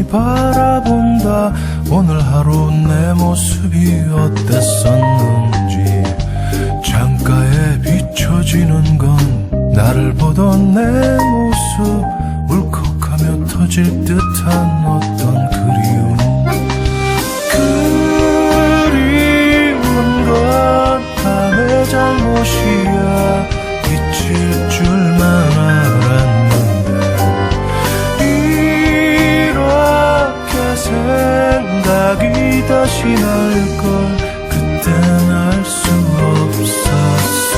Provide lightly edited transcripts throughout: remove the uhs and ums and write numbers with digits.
바라본다. 오늘 하루 내 모습이 어땠었는지. 창가에 비춰지는 건 나를 보던 내 모습. 울컥하며 터질 듯한 어떤 그리움. 그리운 건 다 내 잘못이야. 잊힐 줄만 알았는데 생각이 다시 날걸. 그땐 알 수 없었어.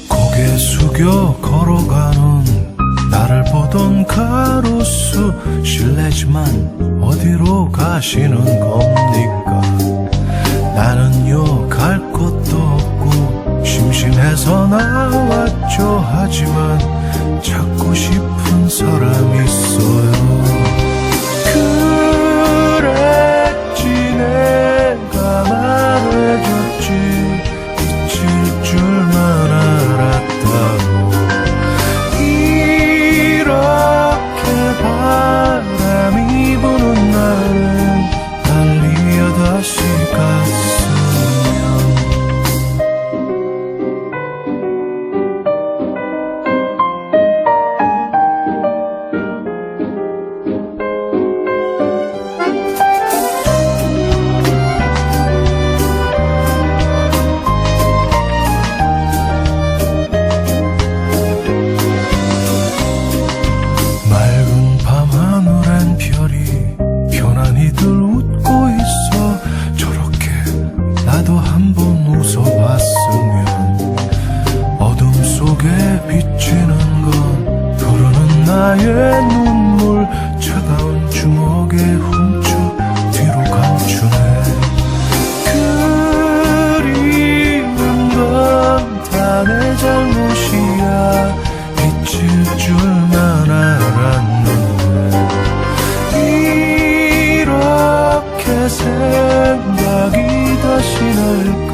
고개 숙여 걸어가는 나를 보던 가로수. 실례지만 어디로 가시는 겁니까? 나는요 갈 곳도 없고 심심해서 나왔죠. 하지만 찾고 싶은 사람이 있어요. 그랬지 내가 말해줬지. 잊힐 줄만 알았다고. 이렇게 바람이 부는 날은 달리어 다시 갔으면. 비치는 건 흐르는 나의 눈물. 차가운 주먹에 훔쳐 뒤로 감추네. 그리운 건 다 내 잘못이야. 잊힐 줄만 알았는데 이렇게 생각이 다시 날걸.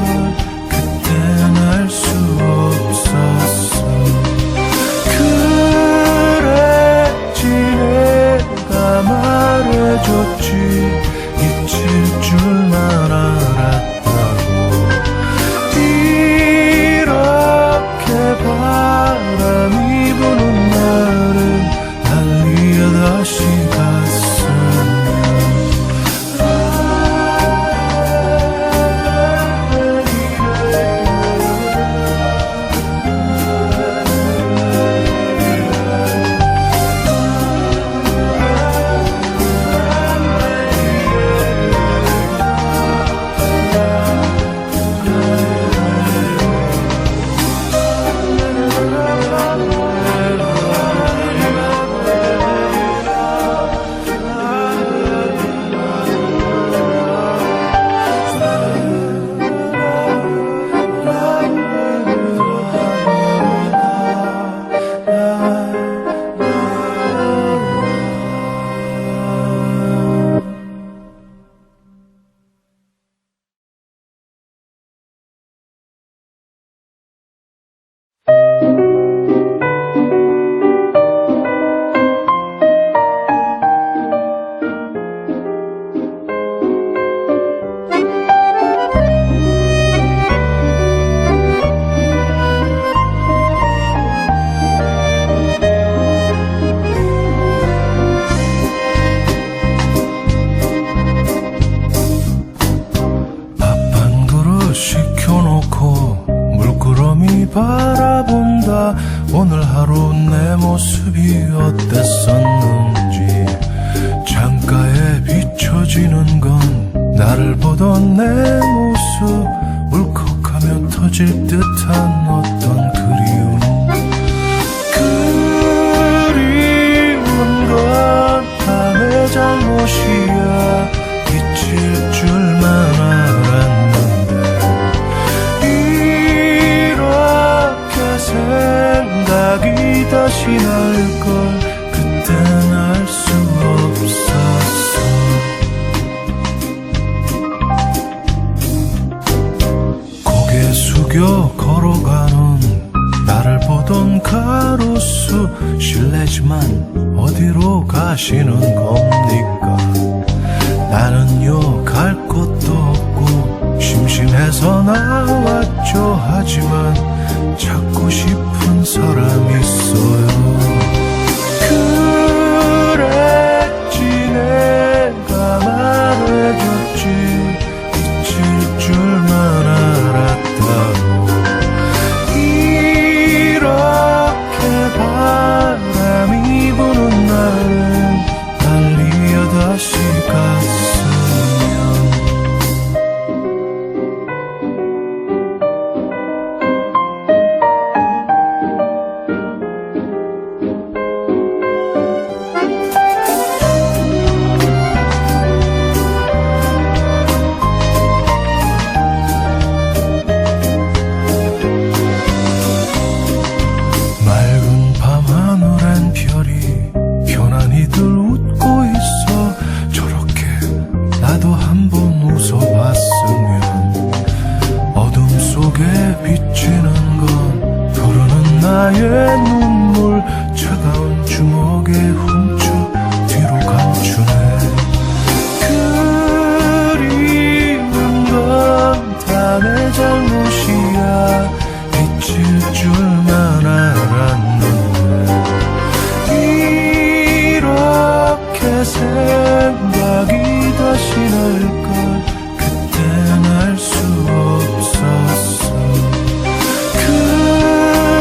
그땐 알 수 없었어. 그랬지 내가 말해줬지. 잊힐 줄만 알았다고. 이렇게 바람이 부는 날은 달리어 다시 갔으면. 바라본다. 오늘 하루 내 모습이 어땠었는지. 창가에 비춰지는 건 나를 보던 내 모습. 울컥하며 터질 듯한 어떤 그리움. 다시 날걸 그땐 알 수 없었어. 고개 숙여 걸어가는 나를 보던 가로수 실례지만 어디로 가시는 겁니까? 나는요 갈 곳도 없고 심심해서 나왔죠. 하지만 찾고 싶은 사람이 있어요. 그랬지 내가 말해줬지 잊힐 줄만 알았다고. 이렇게 바람이 부는 날은 달리어 다시 갔으면. 맑은 밤 하늘엔 별이 편안히들 웃고 있어. 저렇게 나도 한번 웃어봤으면. 어둠 속에 비치는 건 흐르는 나의 눈물 차가운 주먹에 훔쳐 뒤로 감추네. 그리운 건 다 내 잘못이야 잊힐 줄만 알았는데. 이렇게 생각이 다시 날걸 그땐 알 수 없었어.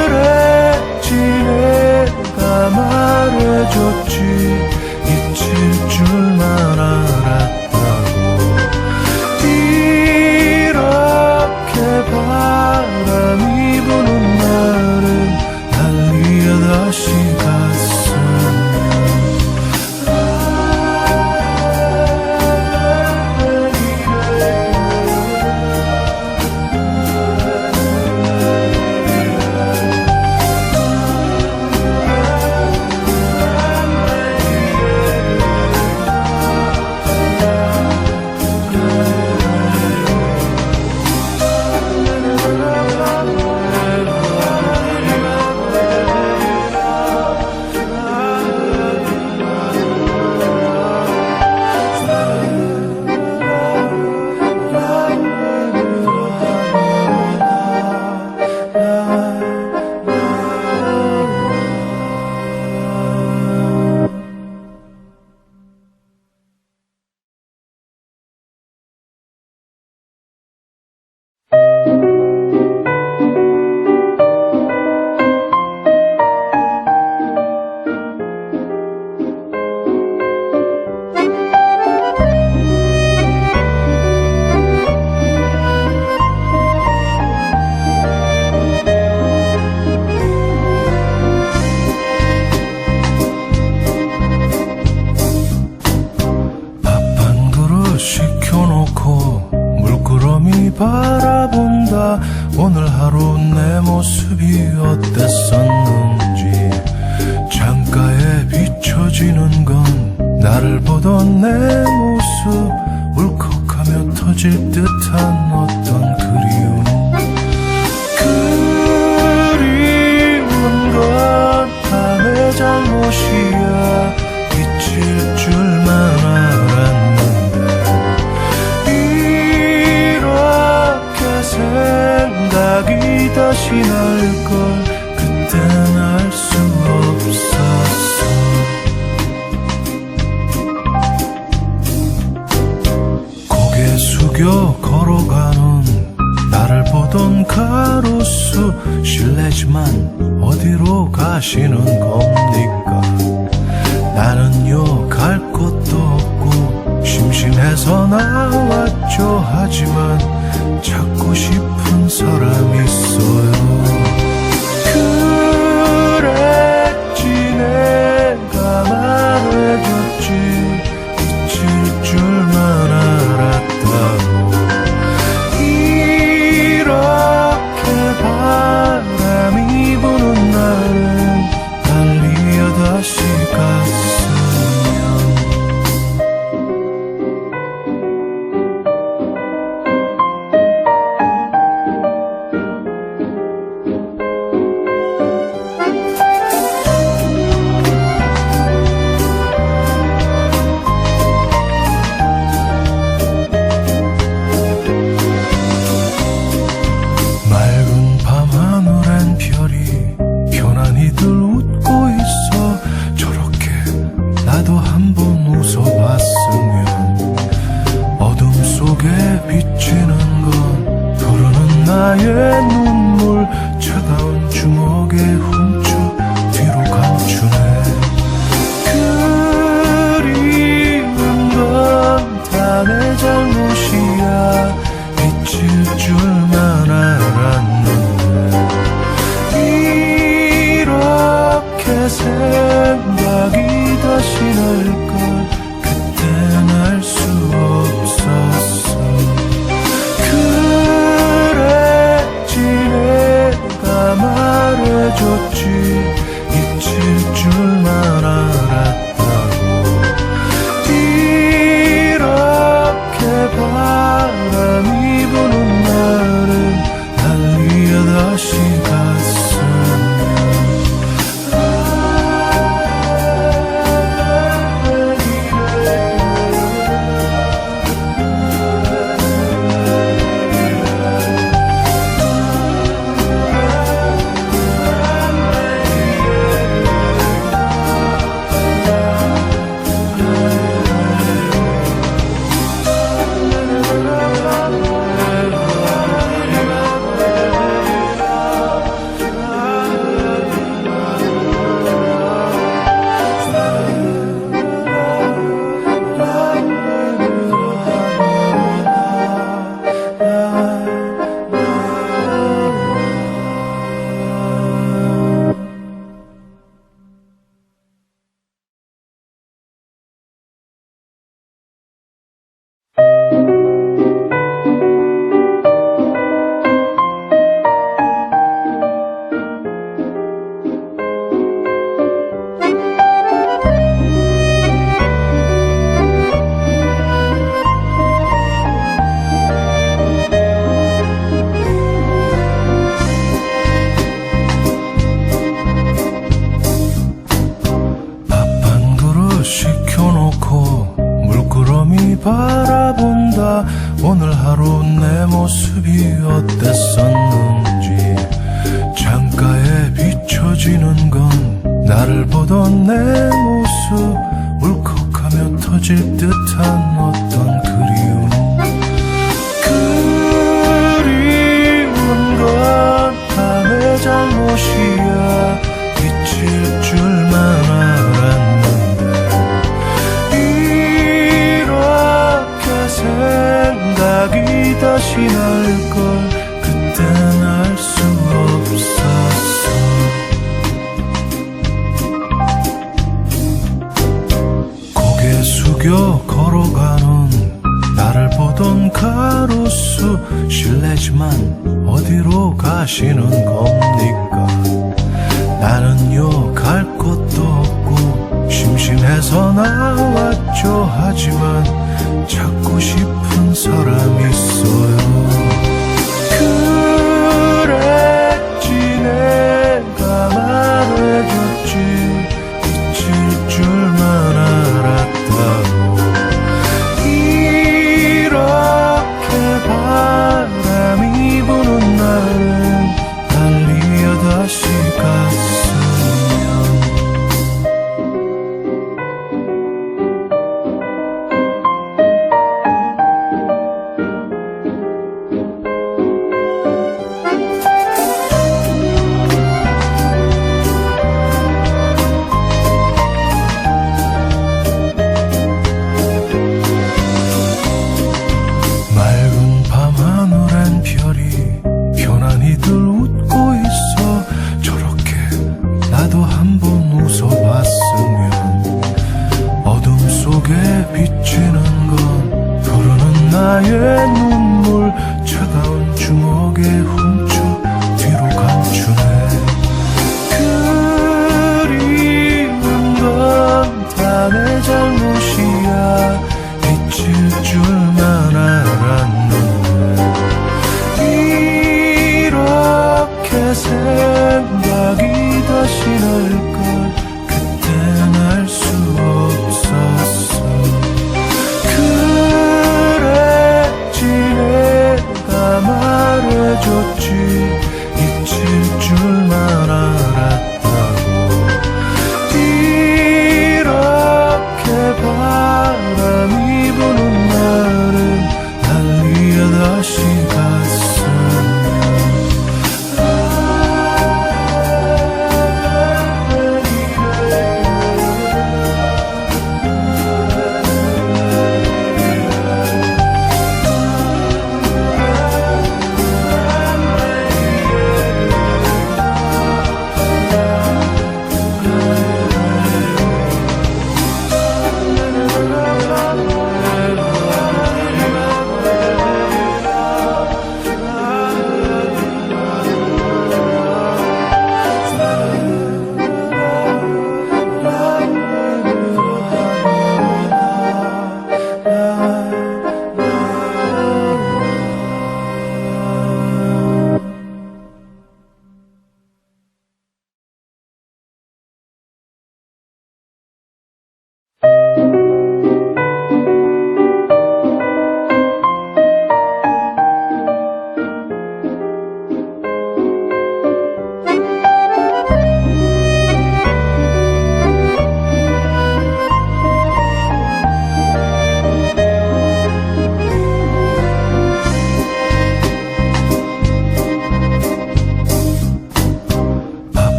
그랬지 내가 말해줬지 잊힐 줄만 알았다고. 이렇게 바람이 부는 날은 달리어 다시 갔으면. 바라본다. 오늘 하루 내 모습이 어땠었는지. 창가에 비춰지는 건 나를 보던 내 모습. 울컥하며 터질 듯한 어떤 그리움. 그리운 건 다 내 잘못이야 잊힐 줄만 알았는데. 생각이 다시 날걸 그땐 알 수 없었어. 고개 숙여 걸어가는 나를 보던 가로수 실례지만 어디로 가시는 겁니까? 나는요 갈 곳도 없고 심심해서 나왔죠. 하지만 찾고 싶은 사람이 있어요. 그랬지 내가 말해줬지 잊힐 줄만 알았다고. 이렇게 바람이 부는 날은 생각이 다시 날걸 그땐 알 수 없었어. 그랬지 내가 말해줬지 잊힐 줄만 알았다고. 이렇게 바람이 부는 날은 달리어 다시 갔으면. 바라본다. 오늘 하루 내 모습이 어땠었는지. 창가에 비춰지는 건 나를 보던 내 모습. 울컥하며 터질 듯한 어떤 그리움. 그리운 건 밤의 잘못이야. 잊힐 줄만 알았는데 생각이 다시 날걸 그땐 알 수 없었어. 고개 숙여 걸어가는 나를 보던 가로수. 실례지만 어디로 가시는 겁니까? 나는요 갈 곳도 없고 심심해서 나왔죠. 하지만 찾고 싶은 사람이 있어요. 그랬지 내가 말해줬지 잊힐 줄만 알았다고. 이렇게 바람이 부는 날은 달리어 다시 갔으면.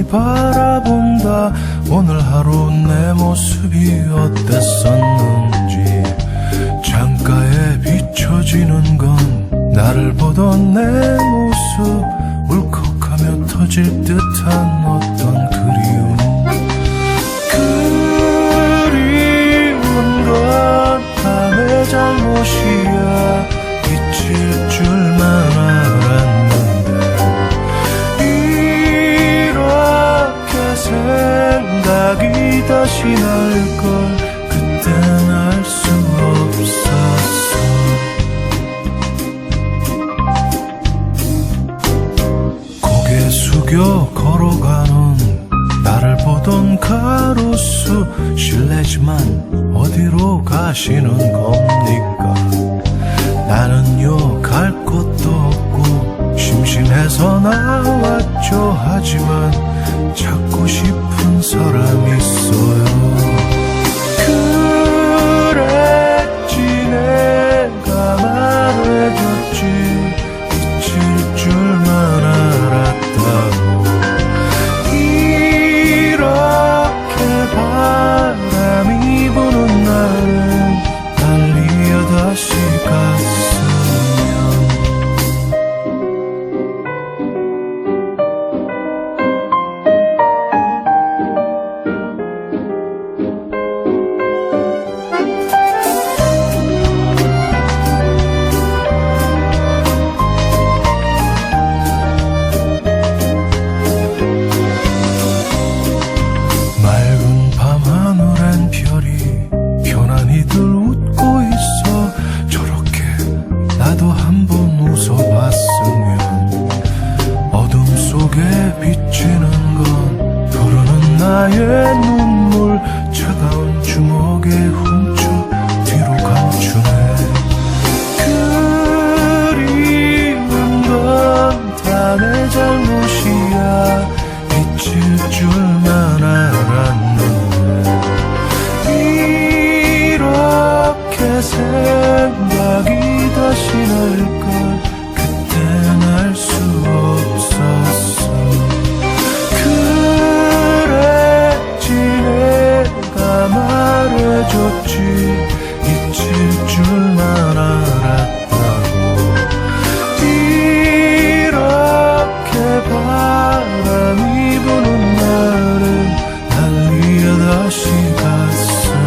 물끄러미 바라본다. 오늘 하루 내 모습이 어땠었는지. 창가에 비춰지는 건 나를 보던 내 모습. 울컥하며 터질 듯한 어떤 그리움. 그리운 건 다 내 잘못이야. 잊힐 줄만 알았는데 이렇게 생각이 다시 날걸. 그땐 알 수 없었어. 고개 숙여 걸어가는 나를 보던 가로수. 실례지만 어디로 가시는 겁니까? 나는요 갈 곳도 없고 심심해서 나왔죠. 하지만 찾고 싶은 사람이 있어요. 그랬지 내가 말해줬지. 잊힐 줄만 알았다고. 이렇게 바람이 부는 날은 달리어 다시 갔으면. 맑은 밤하늘엔 별이 편안히들 웃고 있어. 저렇게 나도 한번 웃어봤으면. 어둠 속에 비치는 건 흐르는 나의 눈물. 차가운 주먹에 훔쳐 뒤로 감추네. 그리운 건 다 내 잘못이야. 잊힐 줄만 알았는데 이렇게 생각이 다시 날걸. 그땐 알 수 없었어. 그랬지 내가 말해줬지. 잊힐 줄만 알았다고. 이렇게 바람이 부는 날은 달리어 다시 갔으면.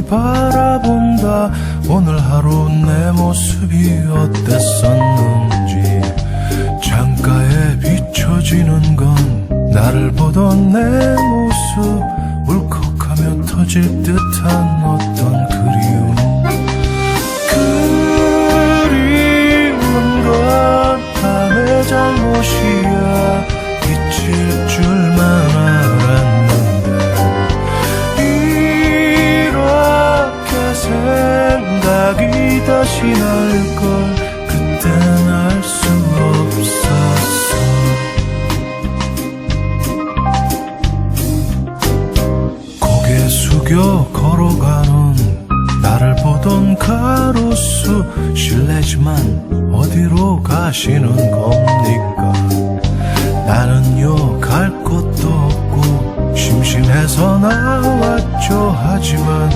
바라본다. 오늘 하루 내 모습이 어땠었는지. 창가에 비춰지는 건 나를 보던 내 모습. 울컥하며 터질 듯한 어떤 그리움. 그리운 건 다 내 잘못이야. 잊힐 줄만 알았는데 생각이 다시 날걸. 그땐 알 수 없었어. 고개 숙여 걸어가는 나를 보던 가로수. 실례지만 어디로 가시는 겁니까? 나는요 갈 곳도 없고 심심해서 나왔죠. 하지만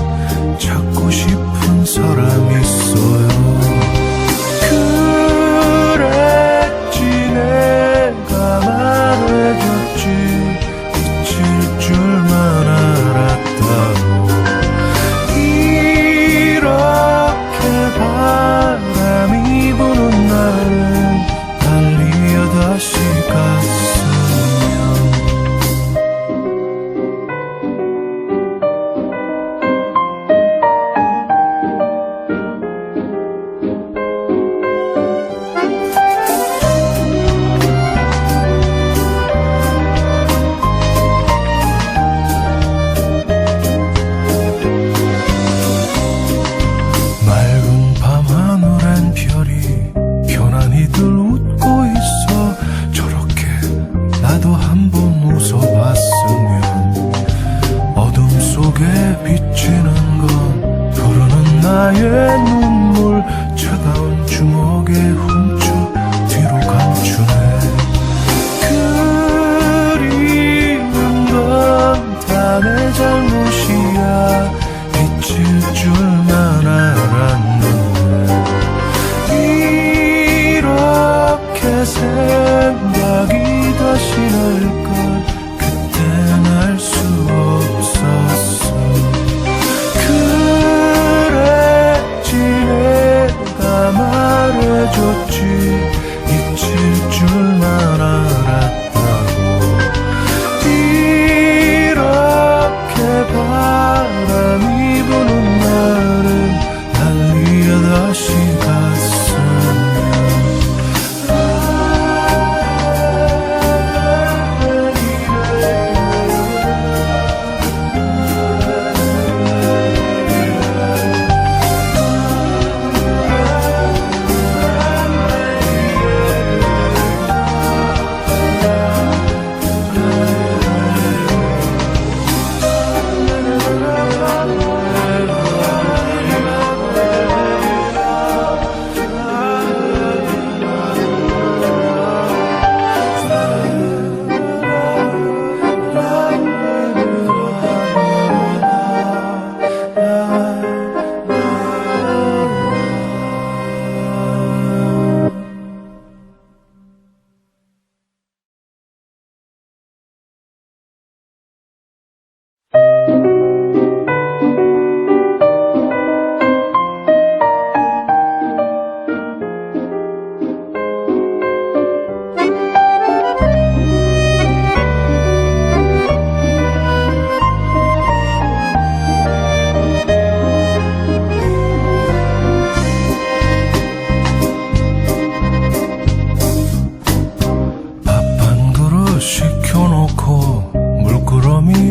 찾고 싶은 사람이 있어요. 그랬지 내가 말해줬지 잊힐 줄만 알았다고. 이렇게 바람이 부는 날은 달리어 다시 갔으면. 맑은 밤하늘엔 별이 편안히들 웃고 있어. 저렇게 나도 한번 웃어봤으면. 어둠 속에 비치는 건 흐르는 나의 눈물. 차가운 주먹에 훔쳐 뒤로 감추네. 그리는 건 다 내 잘못이야. 잊힐 줄만 알았는데 이렇게 생각이 다시 날걸 그땐 알 수 없었어. 그랬지 내가 말해줬지 잊힐 줄만 알았다고. 이렇게 바람이 부는 날은 달리어 다시 갔으면.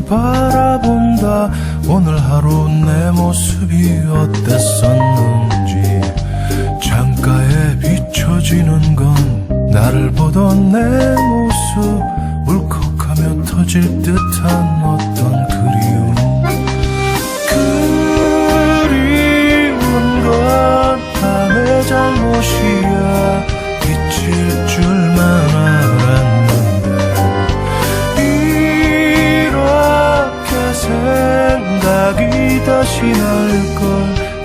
바라본다. 오늘 하루 내 모습이 어땠었는지. 창가에 비춰지는 건 나를 보던 내 모습. 울컥하며 터질 듯한 어떤 그리움. 그리운 건 다 내 잘못이야. 잊힐 줄만 알았는데 생각이 다시 날걸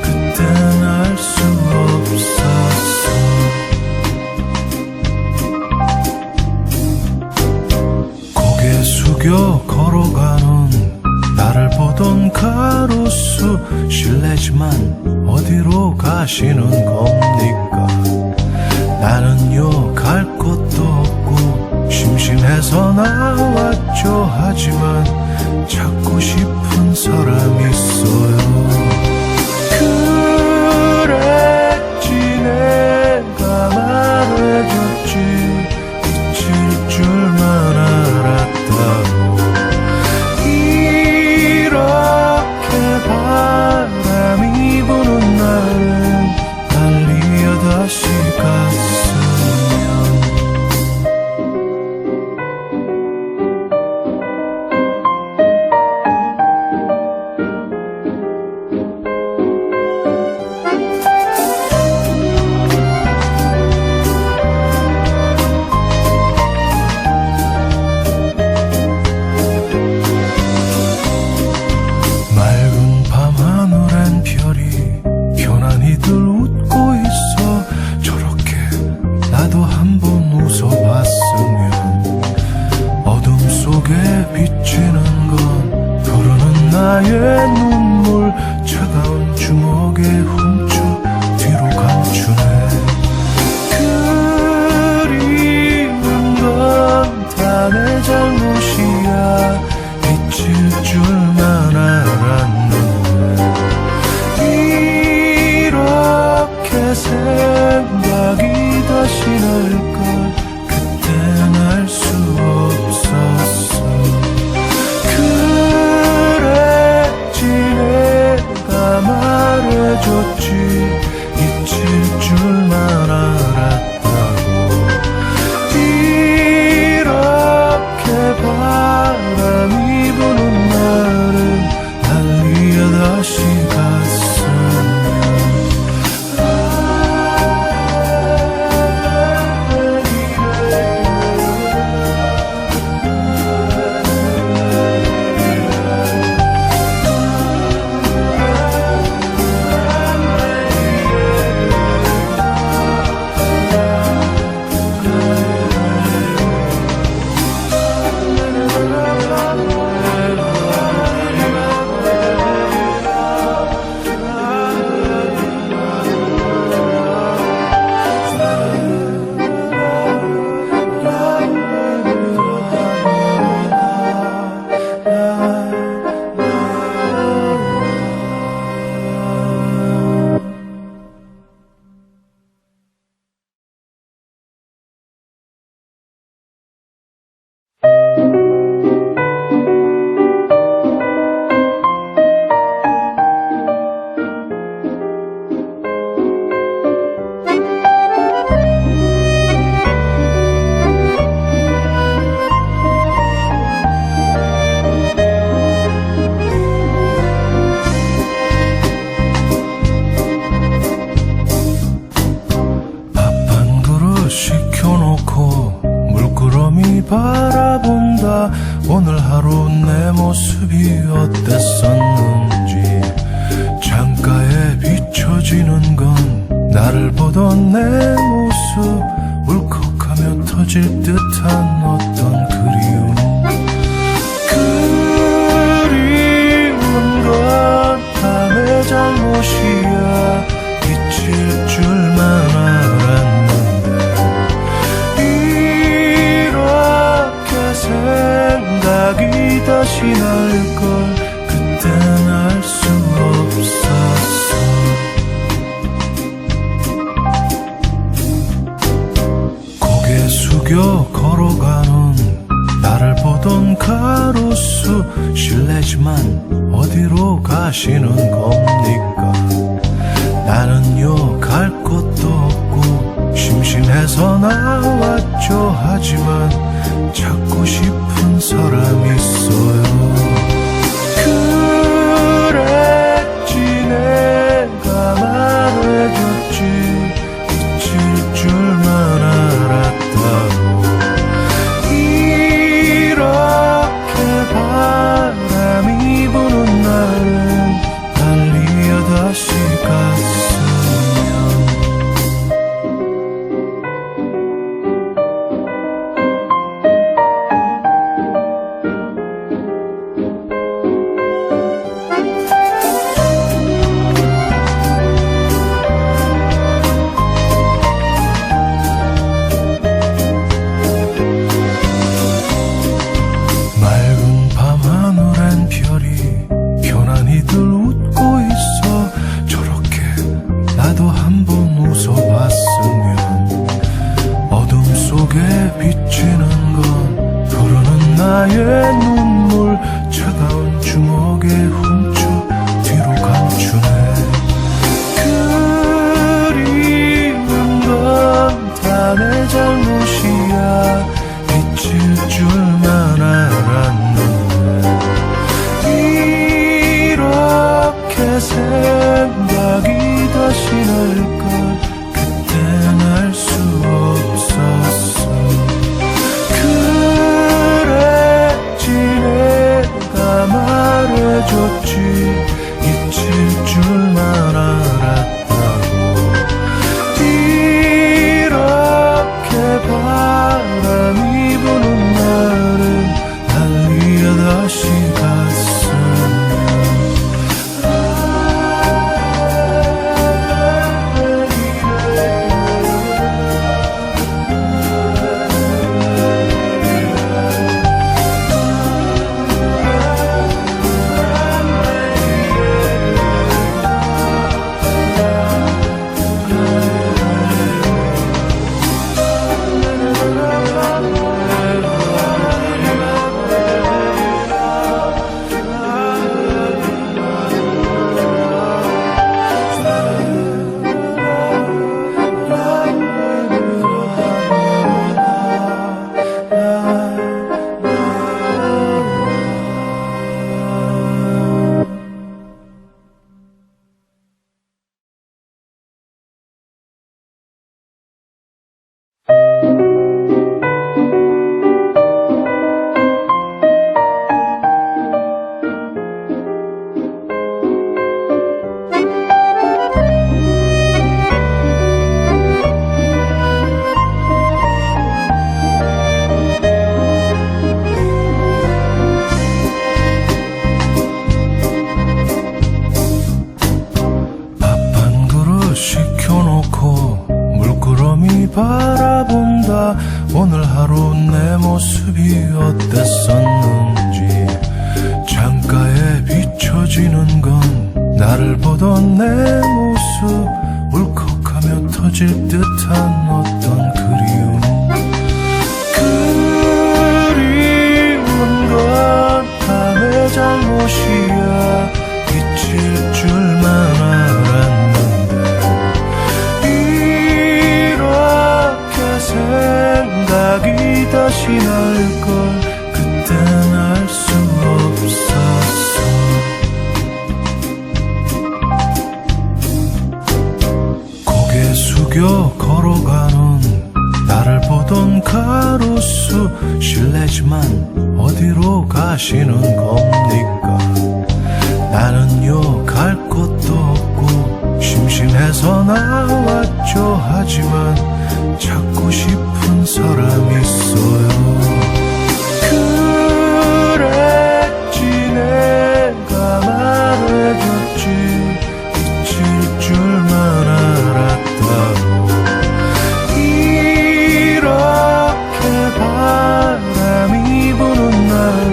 그땐 알 수 없었어. 고개 숙여 걸어가는 나를 보던 가로수. 실례지만 어디로 가시는 겁니까? 나는요 갈 곳도 없고 심심해서 나왔죠. 하지만 찾고 싶은 사람이 있어요. 그랬지 내가 말해줬지 잊힐 줄만 알았다고. 이렇게 바람이 부는 날은 달리어 다시 갔으면. 말해줬지. 잊힐 줄만 알았다고. 이렇게 바람이 부는 날은 달리어 다시 갔으면. 바라본다. 오늘 하루 내 모습이 어땠었는지. 창가에 비춰지는 건 나를 보던 내 모습. 울컥하며 터질 듯한 어떤 그리움. 그리운 건 다 내 잘못이야. 잊힐 줄만 알았는데. 생각이 다시 날걸. 그땐 알 수 없었어. 고개 숙여 걸어가는 나를 보던 가로수. 실례지만 어디로 가시는 겁니까? 나는요 갈 곳도 없고 심심해서 나왔죠. 하지만 찾고 싶은 사람이 있어요. 그랬지 내가 말해줬지. 잊힐 줄만 알았다고. 이렇게 바람이 부는 날은 달리어 다시 갔으면. 비치는 건 흐르는 나의 눈물. 차가운 주먹에 훔쳐 뒤로 감추네. 그리운 건 다 내 잘못이야. 잊힐 줄만 알았는데. 이렇게 생각이 다시 날걸. 그땐 알 수 없었어. 말해줬지. 잊힐 줄만 알았다고. 이렇게 바람이 부는 날은 달리어 다시 갔으면. 바라본다. 오늘 하루 내 모습이 어땠었는지. 창가에 비춰지는 건 나를 보던 내 모습. 울컥하며 터질 듯한 어떤 그리움. 그리운 건 다 내 잘못이야. 잊힐 줄만 알았는데 이렇게 생각이 다시 날걸. 그땐 알 수 없었어. 고개 숙여 걸어가는 나를 보던 가로수. 실례지만 어디로 가시는 겁니까? 나는요 갈 곳도 없고 심심해서 나왔죠. 하지만 찾고 싶은 사람이 있어요. 그랬지 내가 말해줬지. 잊힐 줄만 알았다고. 이렇게 바람이 부는 날은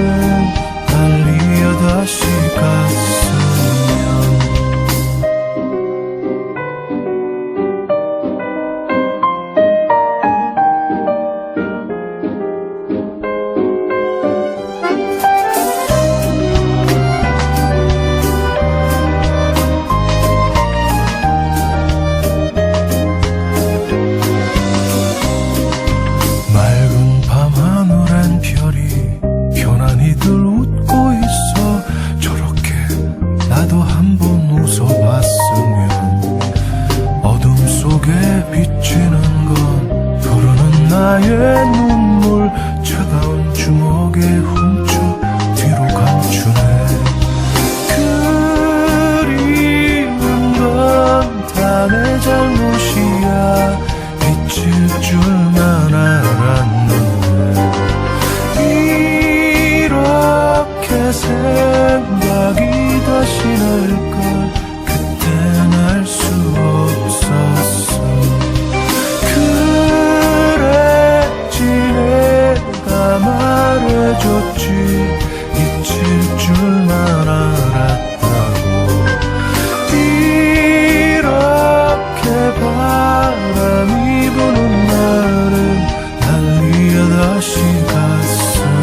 달리어 다시 갔으면. 맑은 밤하늘엔 별이 편안히들 웃고 있어. 저렇게 나도 한번 웃어봤으면. 어둠 속에 비치는 건 흐르는 나의 눈물. 차가운 주먹에 훔쳐 뒤로 감추네. 그리운 건 다 내 잘못이야. 잊힐 줄만 알았는데 이렇게 생각이 다시 날걸. 그땐 알 수 없었어. 그랬지 내가 말해줬지. 잊힐 줄만 알았다고. 이렇게 바람이 부는 날은 달리어 다시 갔으면.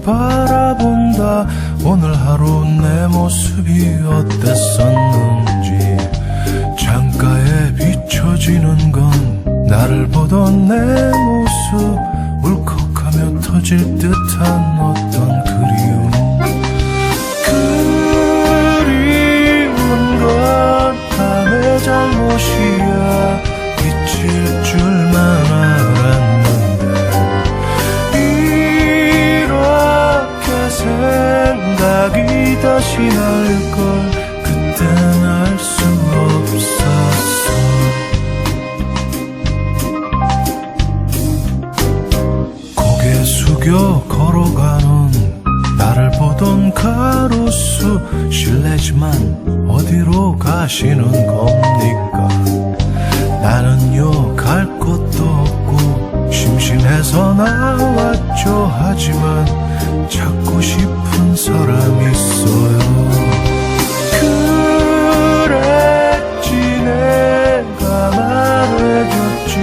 바라본다. 오늘 하루 내 모습이 어땠었는지. 창가에 비춰지는 건 나를 보던 내 모습. 울컥하며 터질 듯한 어떤 그리움. 그리운 건 다 내 잘못이야. 잊힐 줄만 알았는데 생각이 다시 날걸. 그땐 알 수 없었어. 숙여 걸어가는 나를 보던 가로수 실례지만 어디로 가시는 겁니까? 나는요 갈 곳도 없고 심심해서 나왔죠. 하지만 찾고 싶은 사람이 있어요. 그랬지 내가 말해줬지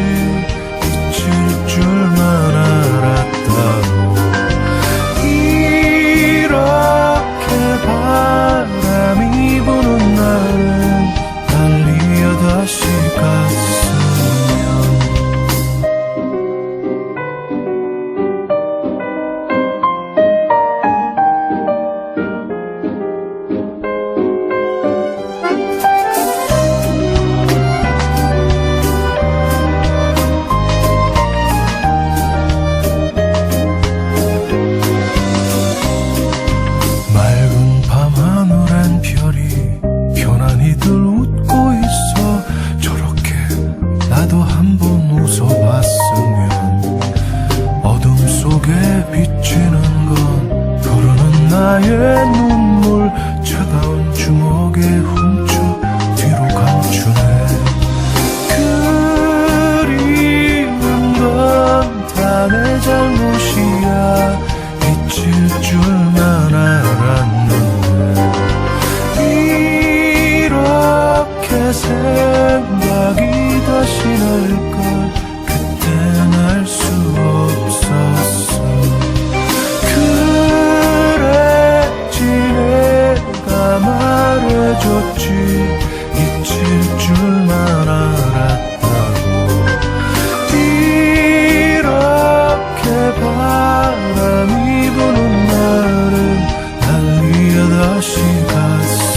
잊힐 줄만 알았다고. 이렇게 바람이 부는 날은 달리어 다시 갔으면. 맑은 밤하늘엔 별이 편안히들 웃고 있어. 저렇게 나도 한번 웃어봤으면. 어둠 속에 비치는 건 흐르는 나의 눈물. 차가운 주먹에 훔쳐 뒤로 감추네. 그리운 건 다 내 잘못이야. 잊힐 줄만 알았는데 이렇게 생각이 다시 날걸 그땐 알 수 없었어. 그랬지 내가 말해줬지 잊힐 줄만 알았다고. 이렇게 바람이 부는 날은 달리어 다시 갔으면.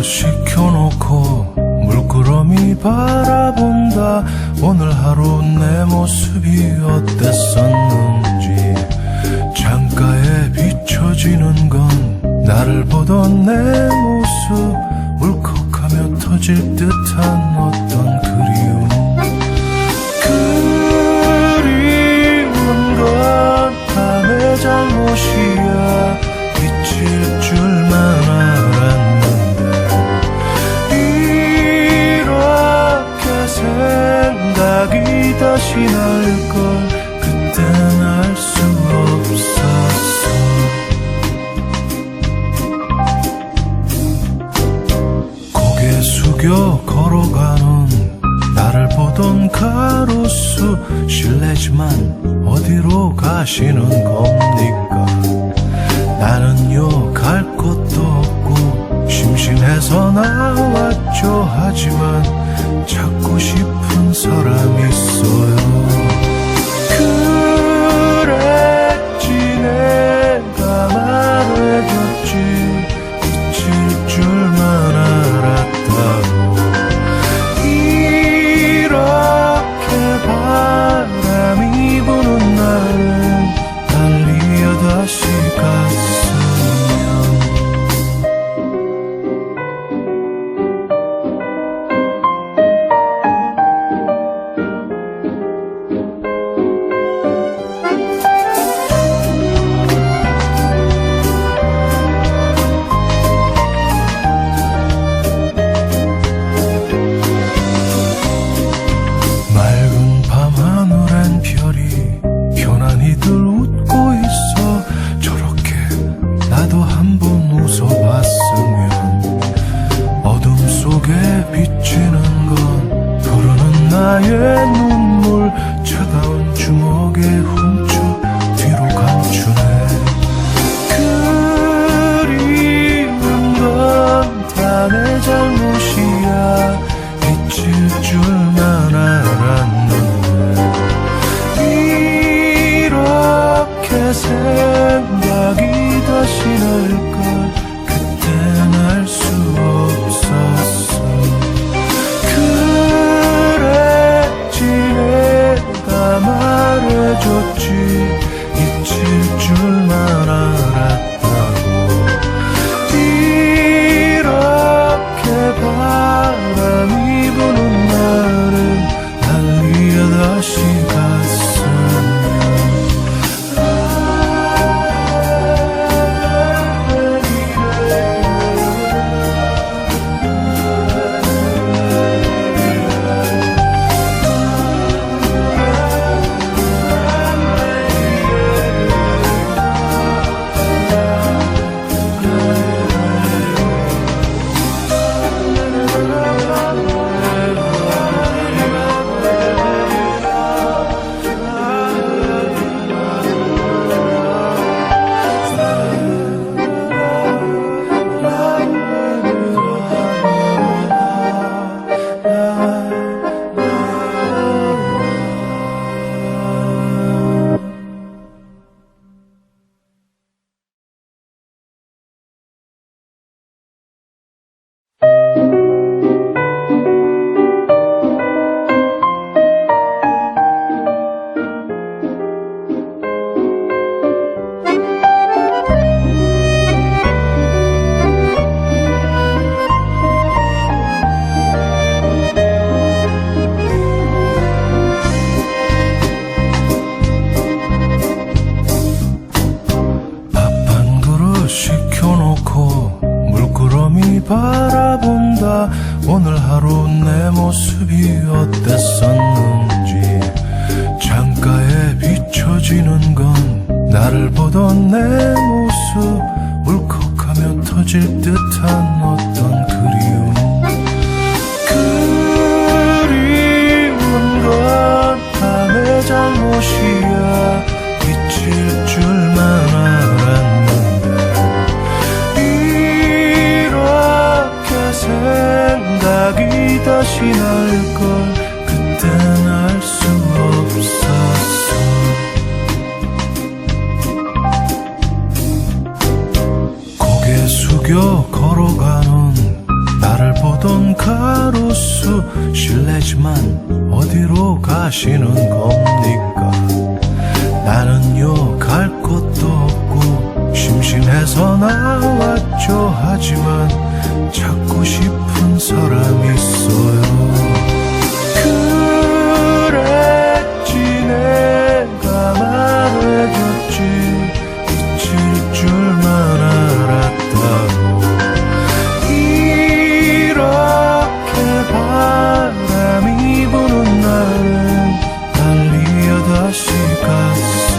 시켜놓고 물끄러미 바라본다. 오늘 하루 내 모습이 어땠었는지. 창가에 비춰지는 건 나를 보던 내 모습. 울컥하며 터질 듯한 어떤 그리움. 그리운 건 다 내 잘못이야. 잊힐 줄만 알았는데 생각이 다시 날걸 그땐 알 수 없었어. 고개 숙여 걸어가는 나를 보던 가로수. 실례지만 어디로 가시는 겁니까? 나는요 갈 곳도 없고 심심해서 나왔죠. 하지만 찾고 싶은 사람이 있어요. 그랬지 내가 말해줬지 잊힐 줄만 알았다고. 이렇게 바람이 부는 날은 달리어 다시 갔으면. 다시 갔으면 바라본다 오늘 하루 내 모습이 어땠었는지 창가에 비춰지는 건 나를 보던 내 모습 울컥하며 터질 듯한 어떤 그리움 그리운 건 다 내 잘못이야 잊힐 줄만 알았는데 생각이 다시 날걸 그땐 알 수 없었어 고개 숙여 걸어가는 나를 보던 가로수 실례지만 어디로 가시는 겁니까 나는요 갈 곳도 없고 심심해서 나왔죠 하지만 찾고 싶은 사람이 있어요 그랬지 내가 말해줬지 잊힐 줄만 알았다고 이렇게 바람이 부는 날은 달리어 다시 갔으면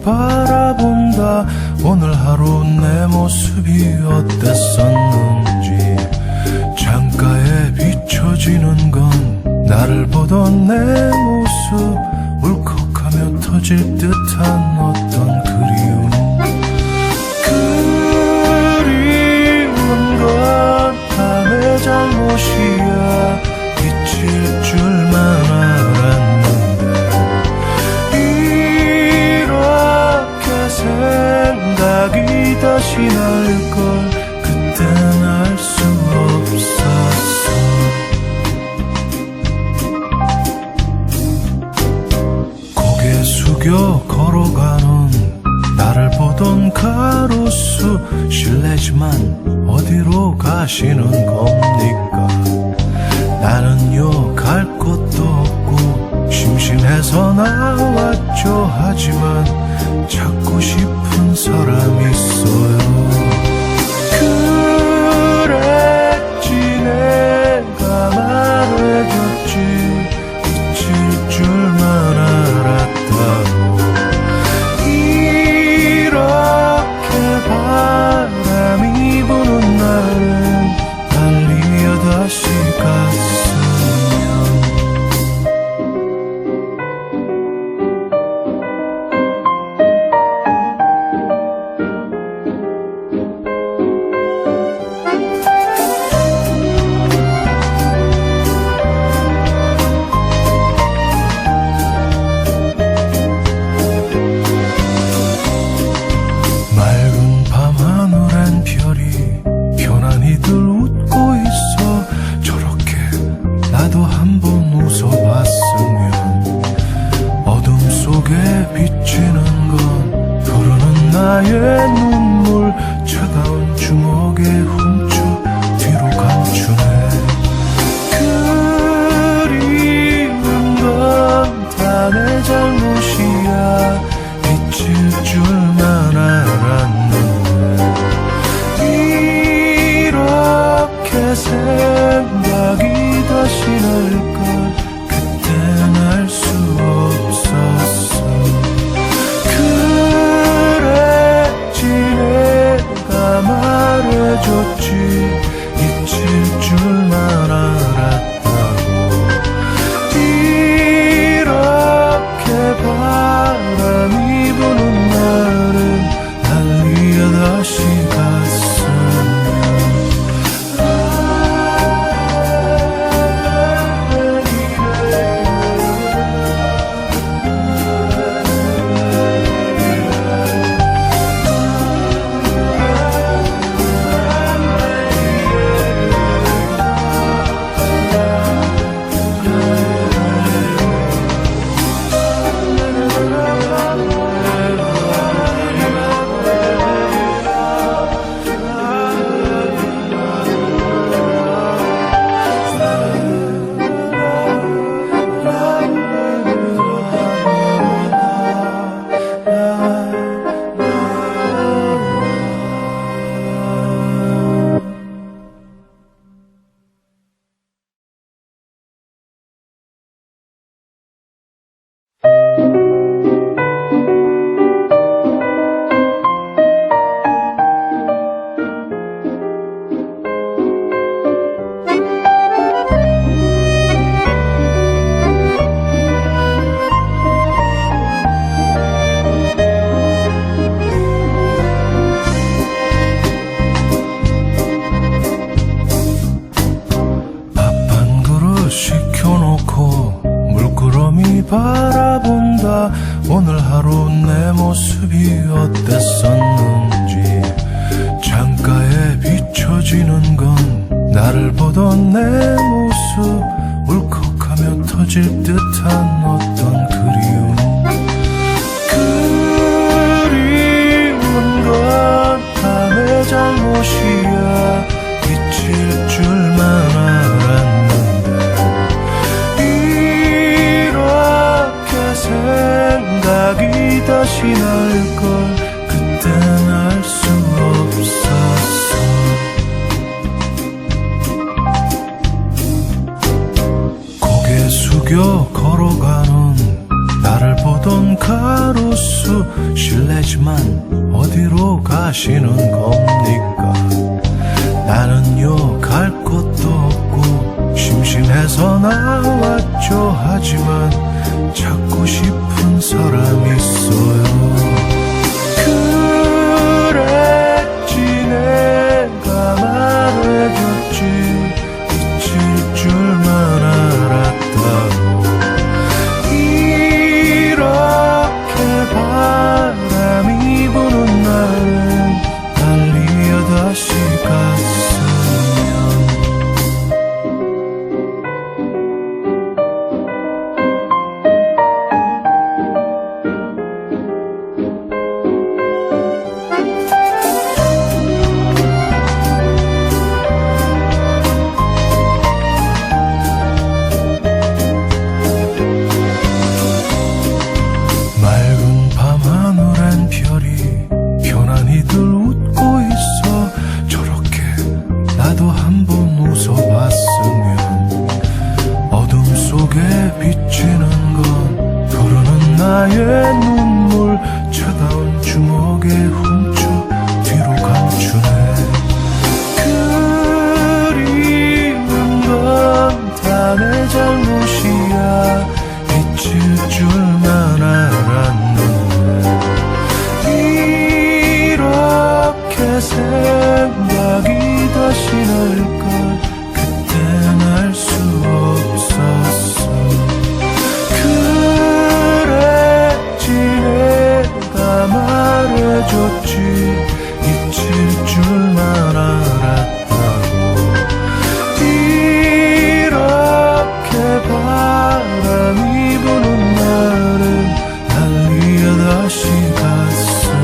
바라본다. 오늘 하루 내 모습이 어땠었는지. 창가에 비춰지는 건 나를 보던 내 모습. 울컥하며 터질 듯한 어떤 그리움. 그리운 건 다 내 잘못이야. 잊힐 줄만 알았는데 이렇게 생각이 다시 날걸. 그땐 알 수 없었어. 고개 숙여 걸어가는 나를 보던 가로수. 실례지만 어디로 가시는 겁니까? 나는요 갈 곳도 없고 심심해서 나왔죠. 하지만 찾고 싶은 사람이 있어요. 그랬지 내가 말해줬지. 잊힐 줄만 알았다고. 이렇게 바람이 부는 날은 달리어 다시 갔으면. 맑은 밤하늘엔 별이 편안히들 웃고 있어. 저렇게 나도 한번 웃어봤으면. 어둠 속에 비치는 건 흐르는 나의 눈물. 차가운 주먹에 훔쳐 뒤로 감추네. 그리운 건 다 내 잘못이야. 잊힐 줄만 알았는데 이렇게 생각이 다시 날걸. 그땐 알 수 없었어. 그랬지 내가 말해줬지. 잊힐 줄만 알았다고. 이렇게 바람이 부는 날은 달리어 다시 갔으면. 바라본다. 오늘 하루 내 모습이 어땠었는지. 창가에 비춰지는 건 나를 보던 내 모습. 울컥하며 터질 듯한 어떤 그리움. 그리운 건 다 내 잘못이야. 잊힐 줄만 알았는데 생각이 다시 날걸. 그땐 알 수 없었어. 고개 숙여 걸어가는 나를 나를 보던 가로수 실례지만 어디로 가시는 겁니까? 나는요 갈 곳도 없고 심심해서 나왔죠. 하지만 찾고 싶은 사람이 있어요. 그랬지 내가 말해줬지 잊힐 줄만 알았다고. 이렇게 바람이 부는 날은 달리어 다시 갔으면. 맑은 밤하늘엔 별이 편안히들 웃고 있어. 저렇게 나도 한번 웃어봤으면. 어둠 속에 비치는 건 흐르는 나의 눈물. 차가운 주먹에 훔쳐 뒤로 감추네. 그리운 건 다 내 잘못이야. 잊힐 줄만 알았는데 이렇게 생각이 다시 날걸 그땐 알 수 없었어. 그랬지 내가 말해줬지 잊힐 줄만 알았다고. 이렇게 바람이 부는 날은 달리어 다시 갔으면.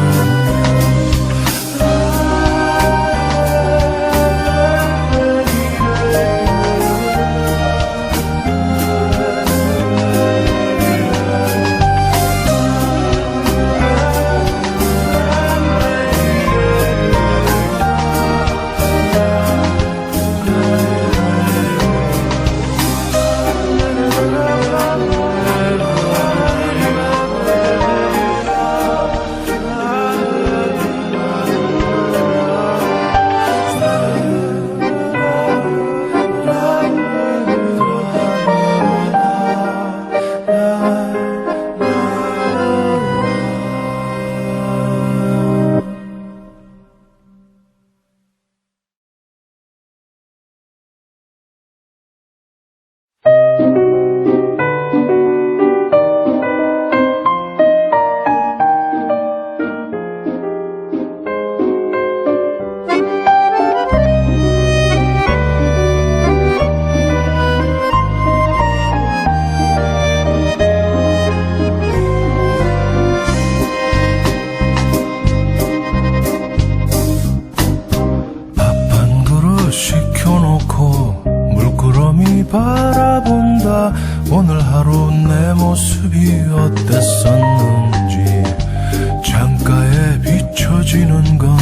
바라본다. 오늘 하루 내 모습이 어땠었는지. 창가에 비춰지는 건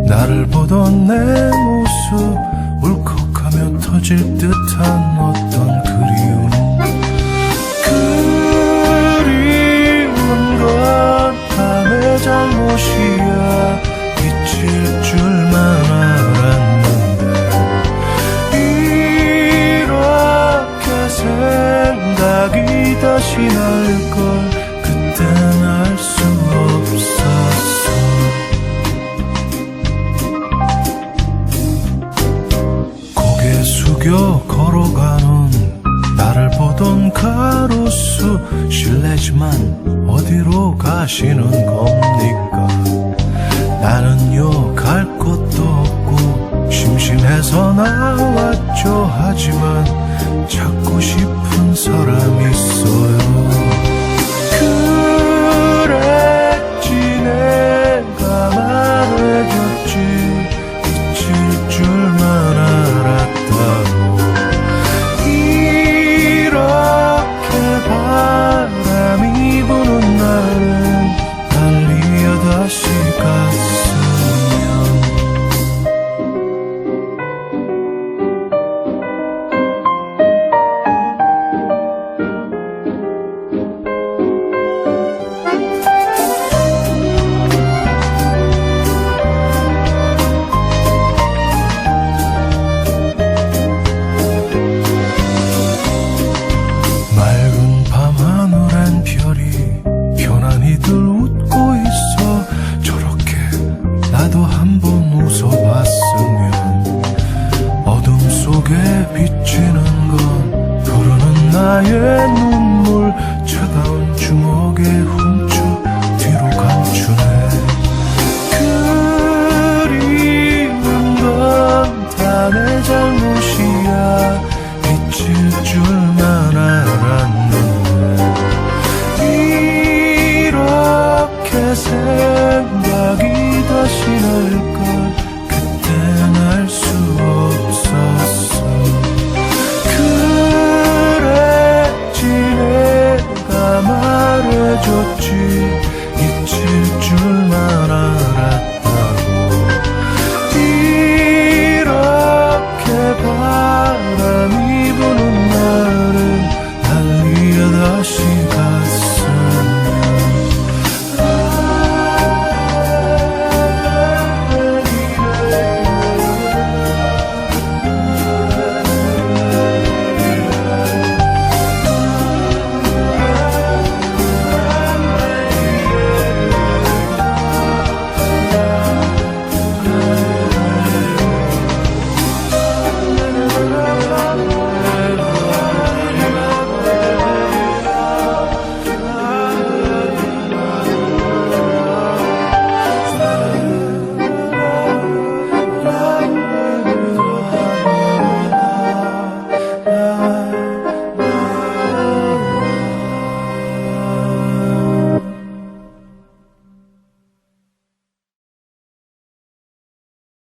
나를 보던 내 모습. 울컥하며 터질 듯한 어떤 그리움. 그리운 건 다 내 잘못이야. 잊힐 줄만 알았는데 생각이 다시 날걸 그땐 알 수 없었어. 고개 숙여 걸어가는 나를 보던 가로수 실례지만 어디로 가시는 겁니까? 나는요 갈 곳도 없고 심심해서 나왔죠. 하지만 찾고 싶은 사람이 있어요. 그랬지 내가 말해줬지 잊힐 줄만 알았다고. 이렇게 바람이 부는 날은 달리어 다시 갔으면. 눈